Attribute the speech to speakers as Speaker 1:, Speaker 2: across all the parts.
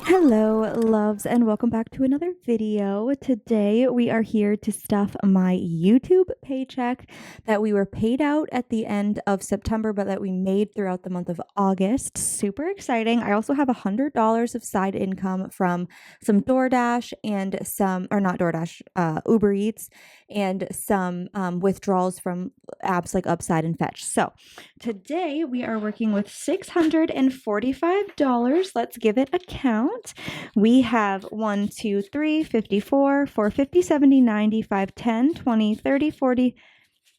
Speaker 1: Hello, loves, and welcome back to another video. Today, we are here to stuff my YouTube paycheck that we were paid out at the end of September, but that we made throughout the month of August. Super exciting. I also have $100 of side income from some DoorDash and or not DoorDash, Uber Eats, and some withdrawals from apps like Upside and Fetch. So today, we are working with $645. Let's give it a count. We have 1, 2, 3, 54, 4, 50, 70, 90, 5, 10, 20, 30, 40,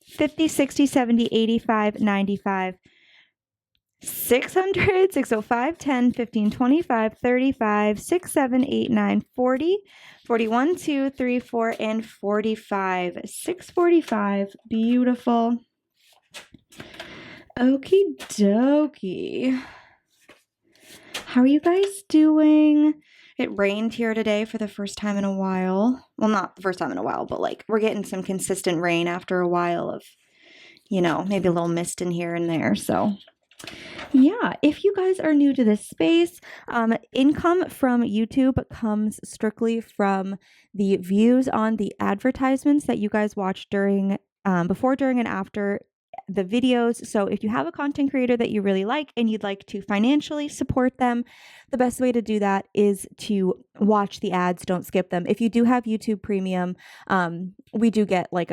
Speaker 1: 50, 60, 70, 85, 95, 600, 605, 10, 15, 25, 35, 6, 7, 8, 9, 40, 41, 2, 3, 4, and 45. 645. Beautiful. Okie dokie. How are you guys doing? It rained here today for the first time in a while. Well, not the first time in a while, but like we're getting some consistent rain after a while of, maybe a little mist in here and there. So yeah, if you guys are new to this space, income from YouTube comes strictly from the views on the advertisements that you guys watch during, before, during, and after the videos. So if you have a content creator that you really like and you'd like to financially support them, the best way to do that is to watch the ads. Don't skip them. If you do have YouTube Premium, we do get like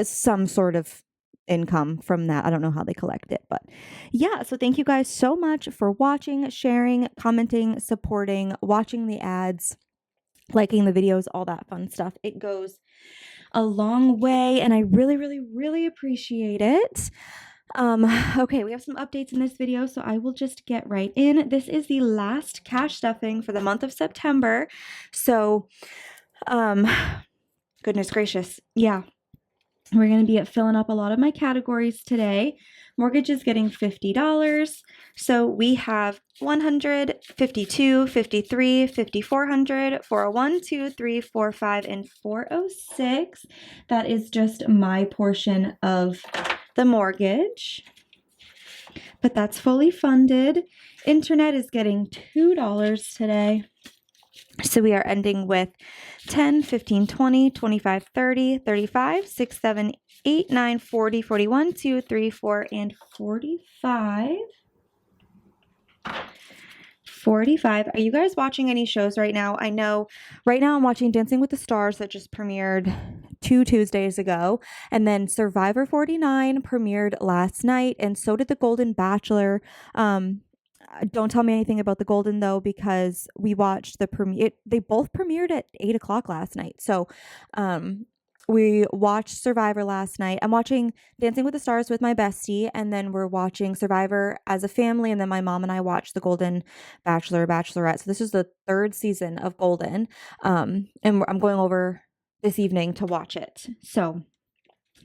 Speaker 1: some sort of income from that. I don't know how they collect it, but yeah. So thank you guys so much for watching, sharing, commenting, supporting, watching the ads, liking the videos, all that fun stuff. It goes a long way, and I really, really, really appreciate it. Okay, we have some updates in this video, so I will just get right in. This is the last cash stuffing for the month of September. So, goodness gracious. Yeah. We're going to be filling up a lot of my categories today. Mortgage is getting $50. So we have 100, 52, 53, 5400, 401, 2, 3, 4, 5, and 406. That is just my portion of the mortgage. But that's fully funded. Internet is getting $2 today. So we are ending with 10, 15, 20, 25, 30, 35, 6, 7, 8, 9, 40, 41, 2, 3, 4, and 45. 45. Are you guys watching any shows right now? I know right now I'm watching Dancing with the Stars that just premiered 2 Tuesdays ago. And then Survivor 49 premiered last night. And so did The Golden Bachelor. Don't tell me anything about The Golden though, because we watched the premiere. They both premiered at 8 o'clock last night. So, we watched Survivor last night. I'm watching Dancing with the Stars with my bestie, and then we're watching Survivor as a family. And then my mom and I watched The Golden Bachelor, Bachelorette. So this is the 3rd season of Golden. And I'm going over this evening to watch it. So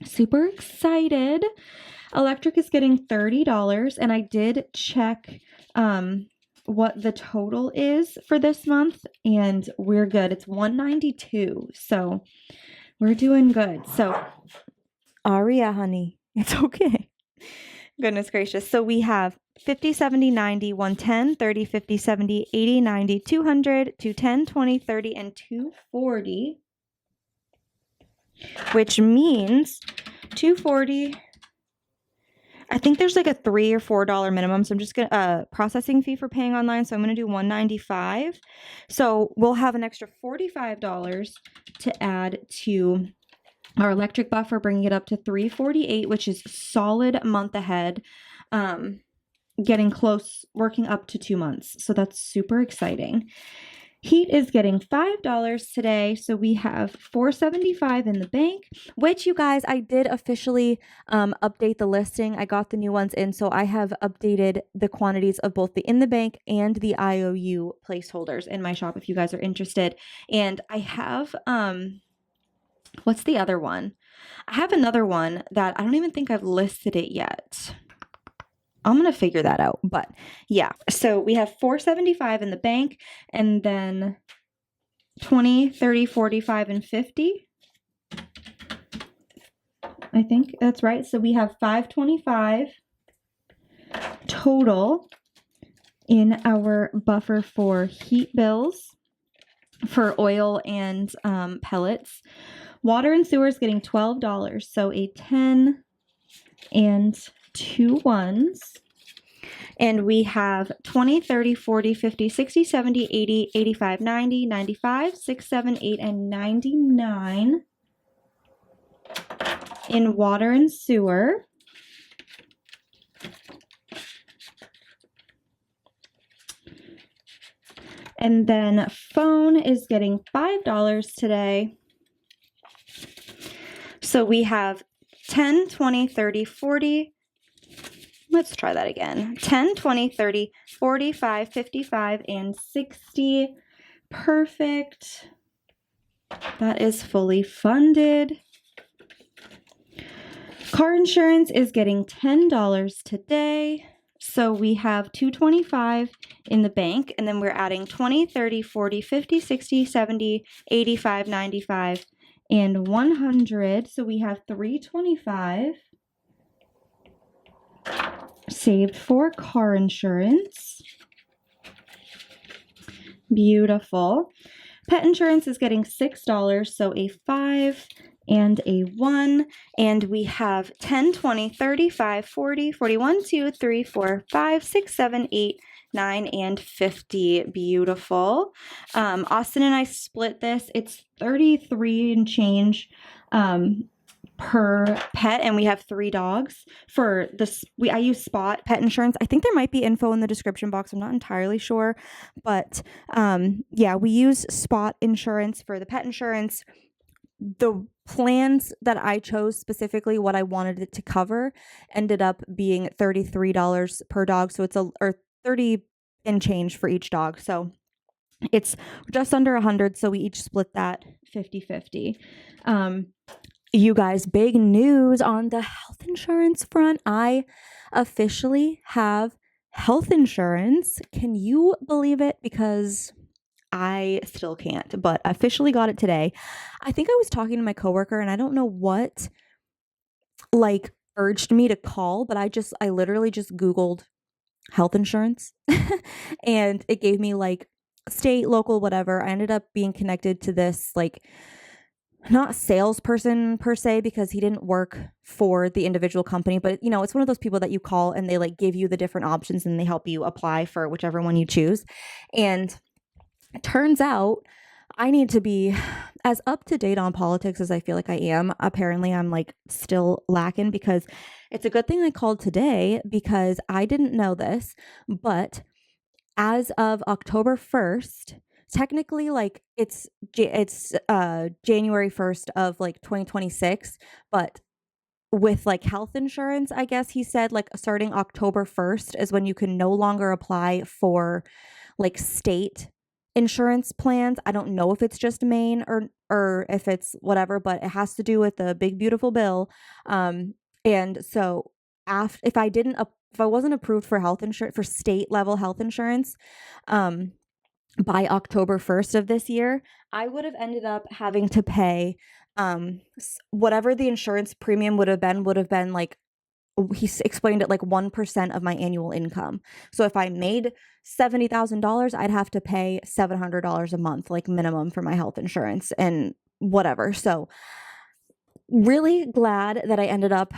Speaker 1: super excited. Electric is getting $30, and I did check what the total is for this month, and we're good. It's $192, so we're doing good. So Aria, honey, it's okay. Goodness gracious. So we have 50, 70, 90, 110, 30, 50, 70, 80, 90, 200, 210, 20, 30, and 240, which means 240. I think there's like a $3 or $4 minimum. So I'm just going to, processing fee for paying online. So I'm going to do $195. So we'll have an extra $45 to add to our electric buffer, bringing it up to $348, which is solid month ahead. Getting close, working up to 2 months. So that's super exciting. Heat is getting $5 today, so we have $475 in the bank, which you guys, I did officially update the listing. I got the new ones in, so I have updated the quantities of both the in the bank and the IOU placeholders in my shop if you guys are interested. And I have, what's the other one? I have another one that I don't even think I've listed it yet. I'm going to figure that out, but yeah. So we have $475 in the bank, and then 20, 30, 45, and 50. I think that's right. So we have $525 total in our buffer for heat bills for oil and pellets. Water and sewer is getting $12, so a 10 and 2 ones. And we have 20, 30, 40, 50, 60, 70, 80, 85, 90, 95, 6, 7, 8, and 99 in water and sewer. And then phone is getting $5 today. So we have 10, 20, 30, 40. Let's try that again. 10, 20, 30, 45, 55, and 60. Perfect. That is fully funded. Car insurance is getting $10 today. So we have $225 in the bank, and then we're adding 20, 30, 40, 50, 60, 70, 85, 95, and 100. So we have $325 saved for car insurance. Beautiful. Pet insurance is getting $6, so a 5 and a 1, and we have 10, 20, 35, 40, 41, 2, 3, 4, 5, 6, 7, 8, 9, and 50. Beautiful. Austin and I split this. It's 33 and change per pet, and we have 3 dogs. For this, I use Spot pet insurance. I think there might be info in the description box. I'm not entirely sure, but yeah, we use Spot insurance for the pet insurance. The plans that I chose, specifically what I wanted it to cover, ended up being $33 per dog. So it's or 30 and change for each dog. So it's just under 100. So we each split that 50-50. You guys, big news on the health insurance front. I officially have health insurance. Can you believe it? Because I still can't, but I officially got it today. I think I was talking to my coworker, and I don't know what like urged me to call, but I literally just Googled health insurance and it gave me like state, local, whatever. I ended up being connected to this like not salesperson per se, because he didn't work for the individual company, but you know, it's one of those people that you call and they like give you the different options and they help you apply for whichever one you choose. And it turns out I need to be as up to date on politics as I feel like I am. Apparently, I'm like still lacking, because it's a good thing I called today, because I didn't know this, but as of October 1st, technically like it's January 1st of like 2026, but with like health insurance, I guess he said like starting October 1st is when you can no longer apply for like state insurance plans. I don't know if it's just Maine or if it's whatever, but it has to do with the big beautiful bill. And so if I wasn't approved for health insurance, for state level health insurance, by October 1st of this year, I would have ended up having to pay whatever the insurance premium would have been like, he explained it like 1% of my annual income. So if I made $70,000, I'd have to pay $700 a month, like minimum, for my health insurance and whatever. So really glad that I ended up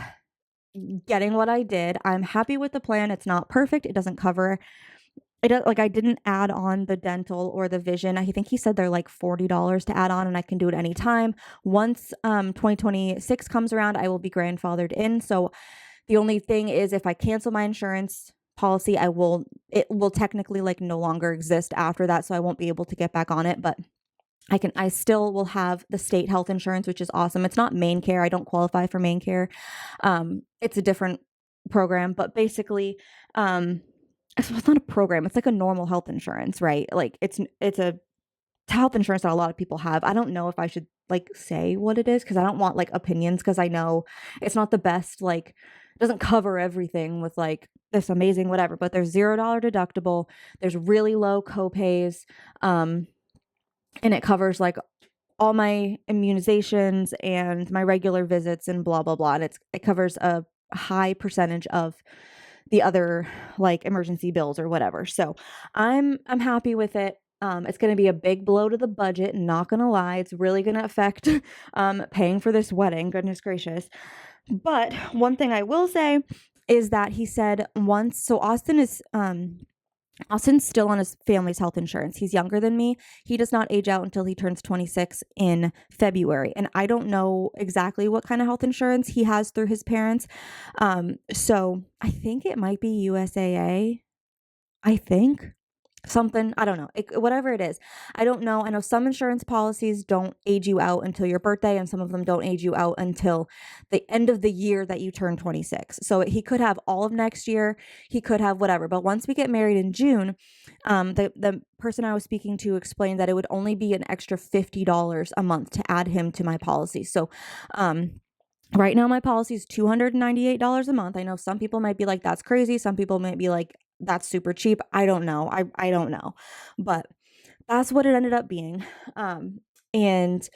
Speaker 1: getting what I did. I'm happy with the plan. It's not perfect. It doesn't cover it. Like I didn't add on the dental or the vision. I think he said they're like $40 to add on, and I can do it anytime. Once 2026 comes around, I will be grandfathered in. So the only thing is, if I cancel my insurance policy, it will technically like no longer exist after that. So I won't be able to get back on it, but I still will have the state health insurance, which is awesome. It's not Maine Care. I don't qualify for Maine Care. It's a different program, but basically, it's not a program. It's like a normal health insurance, right? Like it's a health insurance that a lot of people have. I don't know if I should like say what it is, because I don't want like opinions, because I know it's not the best, like it doesn't cover everything with like this amazing whatever, but there's $0 deductible. There's really low copays. And it covers like all my immunizations and my regular visits and blah, blah, blah. And it covers a high percentage of the other like emergency bills or whatever. So I'm happy with it. It's going to be a big blow to the budget. Not going to lie. It's really going to affect paying for this wedding. Goodness gracious. But one thing I will say is that he said once, so Austin's still on his family's health insurance. He's younger than me. He does not age out until he turns 26 in February. And I don't know exactly what kind of health insurance he has through his parents. So I think it might be USAA. I think. Something, I don't know, whatever it is. I don't know. I know some insurance policies don't age you out until your birthday, and some of them don't age you out until the end of the year that you turn 26. So he could have all of next year. He could have whatever. But once we get married in June, the person I was speaking to explained that it would only be an extra $50 a month to add him to my policy. So, right now my policy is $298 a month. I know some people might be like, that's crazy. Some people might be like, that's super cheap. I don't know. I don't know. But that's what it ended up being. And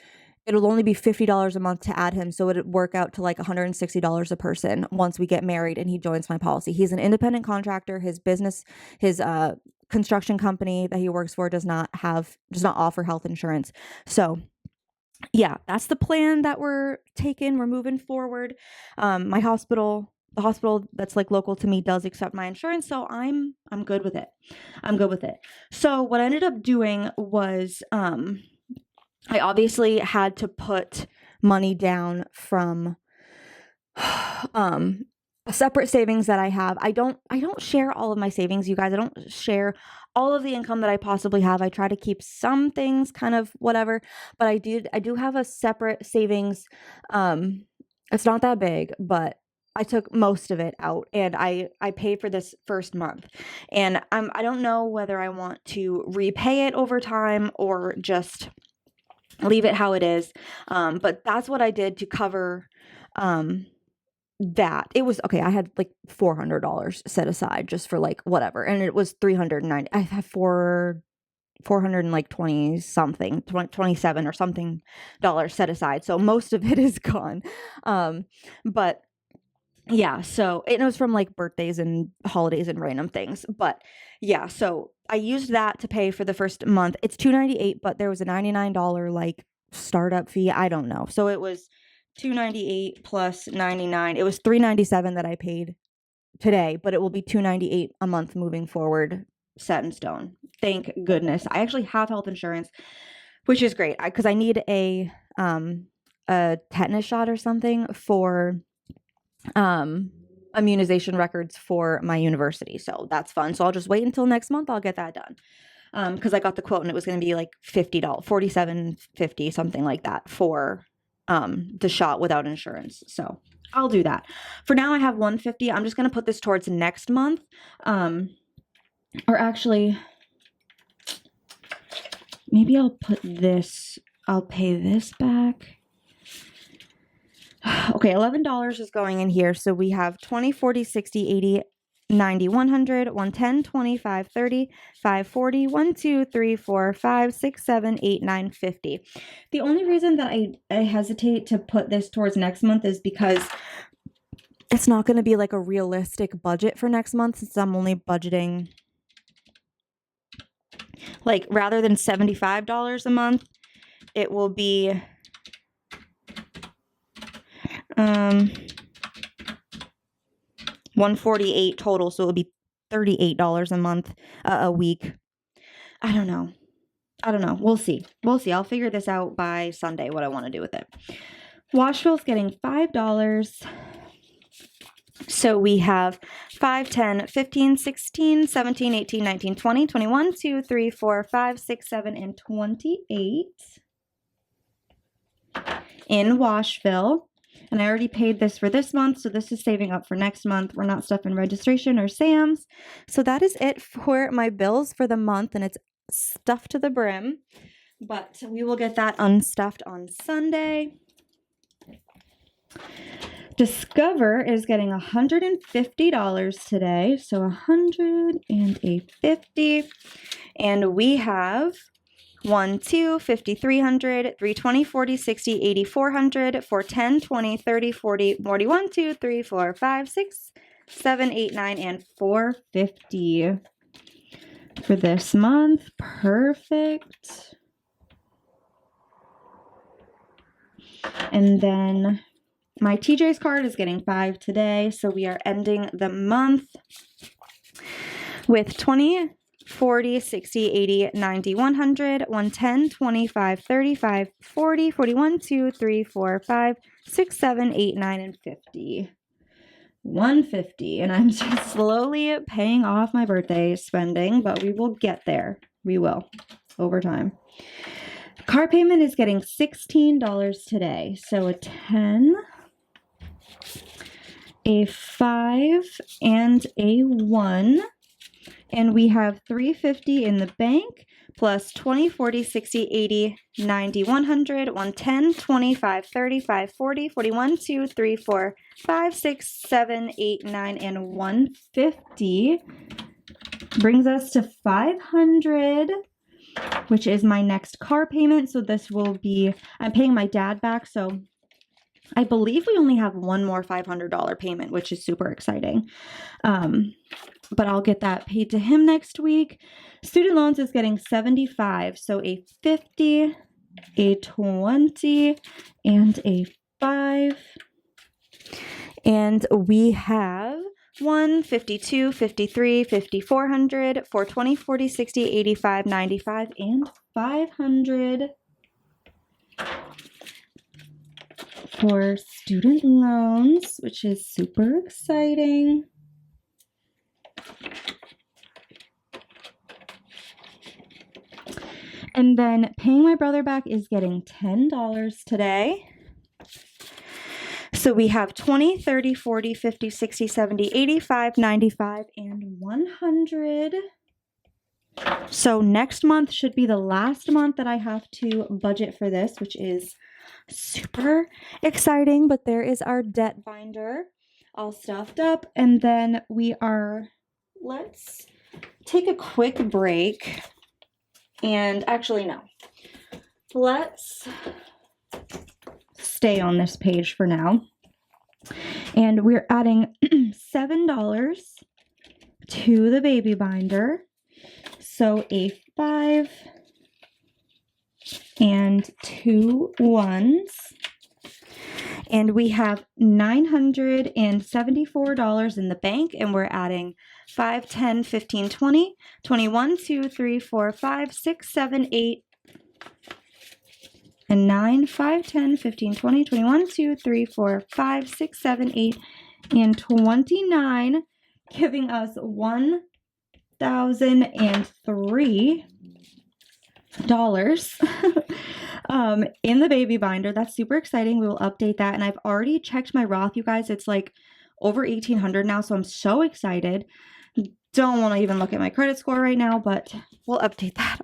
Speaker 1: it'll only be $50 a month to add him. So it'd work out to like $160 a person once we get married and he joins my policy. He's an independent contractor. His business, his construction company that he works for does not offer health insurance. So yeah, that's the plan that we're taking. We're moving forward. The hospital that's like local to me does accept my insurance. So I'm good with it. I'm good with it. So what I ended up doing was, I obviously had to put money down from, a separate savings that I have. I don't share all of my savings, you guys. I don't share all of the income that I possibly have. I try to keep some things kind of whatever, but I do have a separate savings. It's not that big, but I took most of it out and I paid for this first month. And I don't know whether I want to repay it over time or just leave it how it is. But that's what I did to cover that. It was okay. I had like $400 set aside just for like whatever. And it was $390. I have 420 something, 27 or something dollars set aside. So most of it is gone. But yeah, so it was from like birthdays and holidays and random things. But yeah, so I used that to pay for the first month. It's $298, but there was a $99 like startup fee. I don't know. So it was $298 plus $99. It was $397 that I paid today, but it will be $298 a month moving forward, set in stone. Thank goodness. I actually have health insurance, which is great because I need a tetanus shot or something for immunization records for my university. So that's fun. So I'll just wait until next month. I'll get that done. Cause I got the quote and it was going to be like $50, $47.50, something like that for, the shot without insurance. So I'll do that. For now I have $150. I'm just going to put this towards next month. Or actually maybe I'll pay this back. Okay, $11 is going in here. So we have 20, 40, 60, 80, 90, 100, 110, 25, 30, 5, 40, 1, 2, 3, 4, 5, 6, 7, 8, 9, 50. The only reason that I hesitate to put this towards next month is because it's not going to be like a realistic budget for next month since I'm only budgeting like rather than $75 a month, it will be $148 total, so it would be $38 a month, a week. I don't know. We'll see. I'll figure this out by Sunday, what I want to do with it. Washville's getting $5. So we have 5, 10, 15, 16, 17, 18, 19, 20, 21, 2, 3, 4, 5, 6, 7, and 28 in Washville. And I already paid this for this month, so this is saving up for next month. We're not stuffing registration or Sam's. So that is it for my bills for the month, and it's stuffed to the brim. But we will get that unstuffed on Sunday. Discover is getting $150 today, so $150. And we have 1, 2, 50, 300, 3, 20, 40, 60, 80, 400, 4, 10, 20, 30, 40, 41, 2, 3, 4, 5, 6, $7.89 and $4.50 for this month. Perfect. And then my TJ's card is getting 5 today, so we are ending the month with 20, 40, 60, 80, 90, 100, 110, 25, 35, 40, 41, 2, 3, 4, 5, 6, 7, 8, 9, and 50. 150, and I'm just slowly paying off my birthday spending, but we will get there. We will, over time. Car payment is getting $16 today, so a 10, a 5, and a 1. And we have $350 in the bank, plus 20, 40, 60, 80, 90, 100, 110, 25, 35, 40, 41, 2, 3, 4, 5, 6, 7, 8, 9, and 150. Brings us to 500, which is my next car payment. So this will be, I'm paying my dad back, so I believe we only have one more $500 payment, which is super exciting. But I'll get that paid to him next week. Student loans is getting 75, so a 50, a 20, and a 5. And we have 1, 52, 53, 5400, 420, 40, 60, 85, 95, and 500 for student loans, which is super exciting. And then paying my brother back is getting $10 today. So we have 20, 30, 40, 50, 60, 70, 85, 95, and 100. So next month should be the last month that I have to budget for this, which is super exciting. But there is our debt binder all stuffed up. And then let's take a quick break. And actually, no. Let's stay on this page for now. And we're adding $7 to the baby binder. So a 5 and 2 1s. And we have $974 in the bank, and we're adding 5, 10, 15, 20, 21, 2, 3, 4, 5, 6, 7, 8, and 9, 5, 10, 15, 20, 21, 2, 3, 4, 5, 6, 7, 8, and 29, giving us $1,003 in the baby binder. That's super exciting. We will update that. And I've already checked my Roth, you guys. It's like over 1,800 now, so I'm so excited. Don't want to even look at my credit score right now, but we'll update that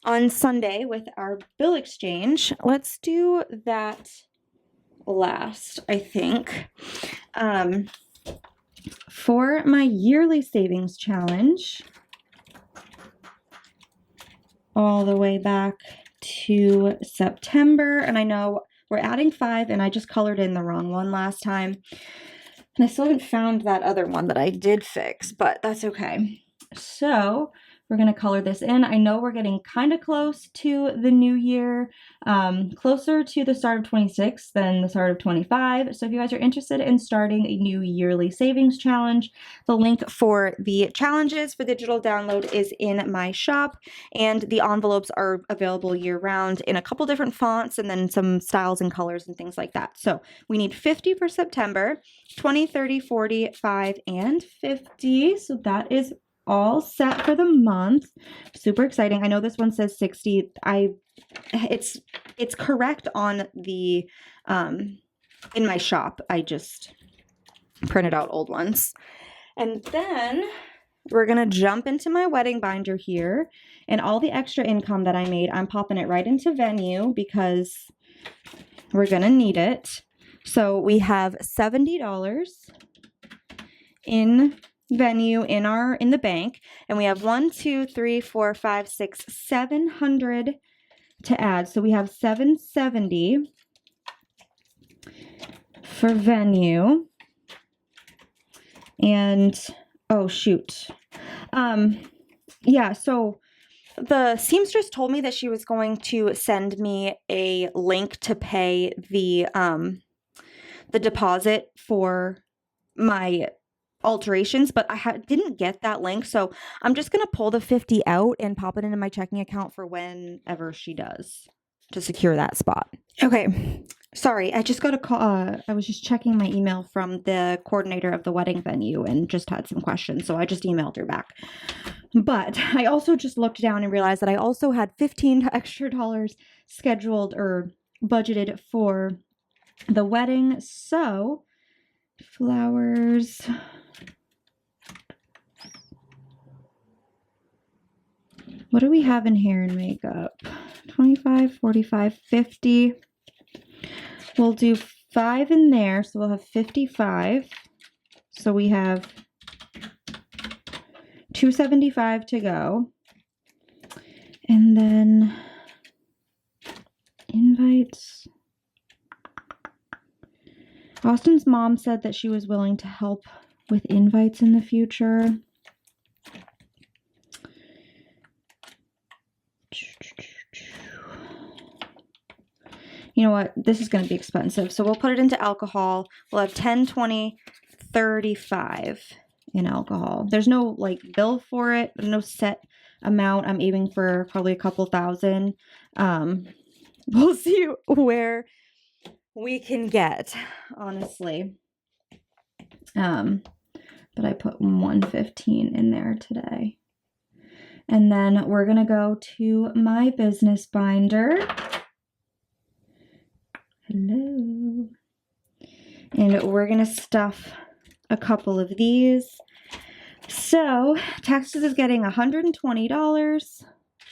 Speaker 1: on Sunday with our bill exchange. Let's do that last, I think. For my yearly savings challenge, all the way back to September, and I know we're adding 5, and I just colored in the wrong one last time, and I still haven't found that other one that I did fix, but that's okay. So we're going to color this in. I know we're getting kind of close to the new year, closer to the start of 26 than the start of 25. So if you guys are interested in starting a new yearly savings challenge, the link for the challenges for digital download is in my shop, and the envelopes are available year round in a couple different fonts and then some styles and colors and things like that. So we need 50 for September, 20, 30, 40, 5, and 50. So that is all set for the month. Super exciting. I know this one says 60. It's correct on the in my shop. I just printed out old ones. And then we're gonna jump into my wedding binder here, and all the extra income that I made, I'm popping it right into Venue because we're gonna need it. So we have $70 in Venue in the bank, and we have 1, 2, 3, 4, 5, 6, 700 to add. So we have 770 for Venue. And, oh, shoot. Yeah, so the seamstress told me that she was going to send me a link to pay the deposit for my alterations, but I didn't get that link. So I'm just going to pull the 50 out and pop it into my checking account for whenever she does to secure that spot. Okay. Sorry, I just got a call. I was just checking my email from the coordinator of the wedding venue and just had some questions. So I just emailed her back. But I also just looked down and realized that I also had $15 extra scheduled or budgeted for the wedding. So flowers. What do we have in hair and makeup? 25, 45, 50. We'll do 5 in there, so we'll have 55. So we have 275 to go. And then invites. Austin's mom said that she was willing to help with invites in the future. You know what? This is going to be expensive. So we'll put it into alcohol. We'll have 10, 20, 35 in alcohol. There's no like bill for it. No set amount. I'm aiming for probably a couple thousand. We'll see where we can get, honestly. But I put 115 in there today. And then we're going to go to my business binder. Hello. And we're going to stuff a couple of these. So Texas is getting $120,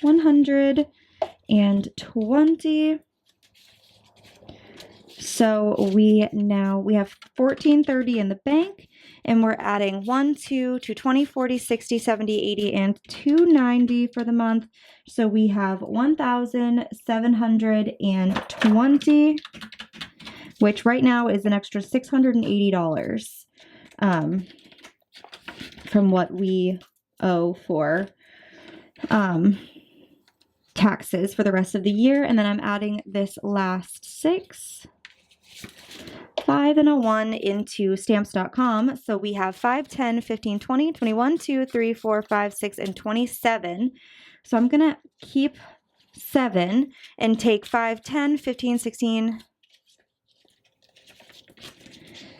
Speaker 1: 120. So we have $14.30 in the bank, and we're adding 1, 2 to 20, 40, 60, 70, 80, and $290 for the month. So we have $1,720, which right now is an extra $680 from what we owe for taxes for the rest of the year. And then I'm adding this last 6. 5 and a 1 into stamps.com. So we have 5, 10, 15, 20, 21, 2, 3, 4, 5, 6, and 27. So I'm going to keep 7 and take 5, 10, 15, 16,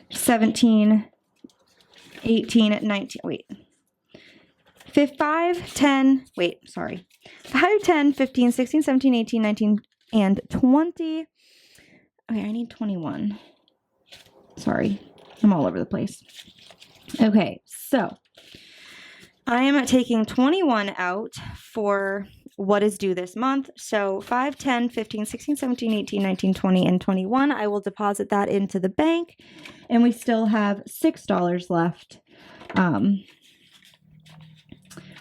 Speaker 1: 17, 18, 19, wait. 5, 10, wait, sorry. 5, 10, 15, 16, 17, 18, 19, and 20. Okay, I need 21. Sorry, I'm all over the place. Okay, so I am taking 21 out for what is due this month. So 5, 10, 15, 16, 17, 18, 19, 20, and 21. I will deposit that into the bank, and we still have $6 left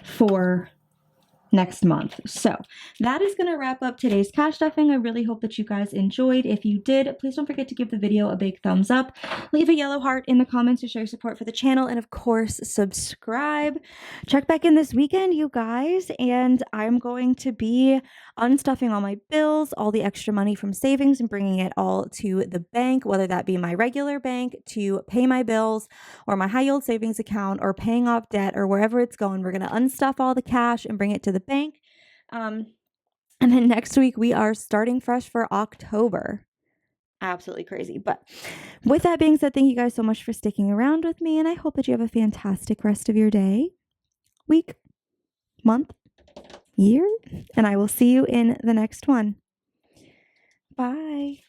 Speaker 1: for next month. So that is going to wrap up today's cash stuffing. I really hope that you guys enjoyed. If you did, please don't forget to give the video a big thumbs up. Leave a yellow heart in the comments to show your support for the channel, and of course subscribe. Check back in this weekend, you guys, and I'm going to be unstuffing all my bills, all the extra money from savings, and bringing it all to the bank, whether that be my regular bank to pay my bills, or my high yield savings account, or paying off debt, or wherever it's going. We're going to unstuff all the cash and bring it to the bank. And then next week we are starting fresh for October. Absolutely crazy. But with that being said, thank you guys so much for sticking around with me, and I hope that you have a fantastic rest of your day, week, month, year, and I will see you in the next one. Bye.